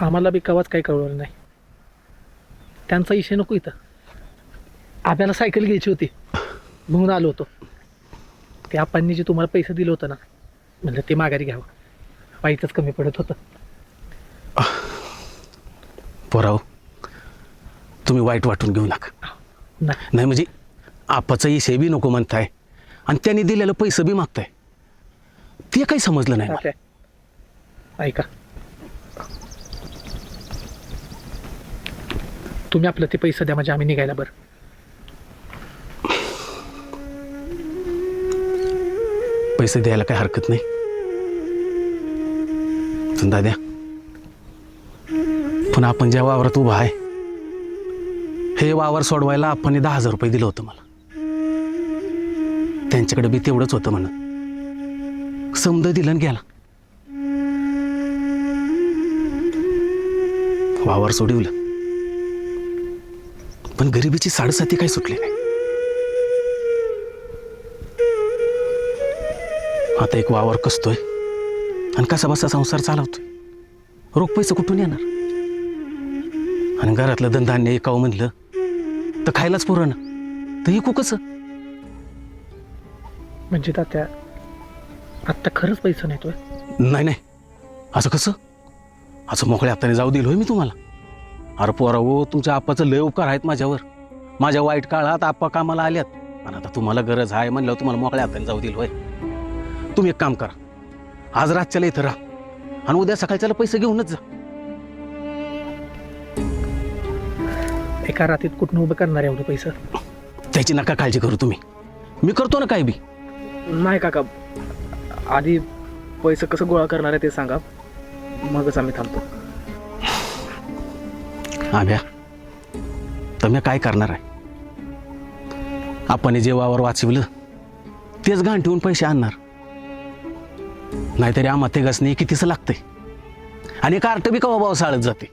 आम्हाला बी कवाच काही कळवलं नाही. त्यांचा इशे नको इथं. आब्याला सायकल घ्यायची होती म्हणून आलो होतो. ते आपांनी जे तुम्हाला पैसे दिलं होतं ना, म्हणलं ते माघारी घ्यावं. पायीचंच कमी पडत होतं. पोराव, तुम्ही वाईट वाटून घेऊ नका. नाही म्हणजे आपाचा इशे बी नको म्हणताय आणि त्यांनी दिलेलं पैसे बी मागताय, ते काही समजलं नाही मला. ऐका, तुम्ही आपलं ते पैसे द्या म्हणजे आम्ही निघायला. बरं, पैसे द्यायला काही हरकत नाही. पण दाद्या, पण आपण ज्या वावरात उभा आहे हे वावर सोडवायला आपण 10,000 रुपये दिलं होतं मला. त्यांच्याकडे बी तेवढंच होतं म्हणून समज दिलं आणि गेला. वावर सोडवलं, पण गरिबीची साडेसाती काही सुटली नाही. आता एक वावर कसतोय आणि कसा बसा संसार चालवतोय. रोख पैसे कुठून येणार? आणि घरातलं धनधान्य एकावं म्हणलं तर खायलाच पुरणं, तर इकू कसं? म्हणजे तात्या आत्ता खरंच पैसा नाही तोय? नाही नाही, असं कसं? असं मोकळ्या हाताने जाऊ दिलं होय मी तुम्हाला? अरे पोरावो, तुमच्या आप्पाचं लय उपकार आहेत माझ्यावर. माझ्या वाईट काळात आप्पा कामाला आल्यात, आणि आता तुम्हाला गरज आहे म्हणल्यावर तुम्हाला मोकळ्या हाताने जाऊ दिलं होय. तुम्ही एक काम करा, आज रातच्याला इथं राहा आणि उद्या सकाळच्याला पैसे घेऊनच जा. एका रात्रीत कुठनं उभं करणार एवढं पैसा? त्याची नका काळजी करू तुम्ही, मी करतो ना काय बी. नाही काका, आधी पैसे कसं गोळा करणार आहे ते सांगा, मगच आम्ही थांबतो. आभ्या, तुम्ही काय करणार आहे? आपण जे वावर वाचवलं तेच घाण ठेवून पैसे आणणार, नाहीतरी आम्हा ते घसणे कितीच लागतंय आणि एक आर्ट बी कवा भाव साळत जाते.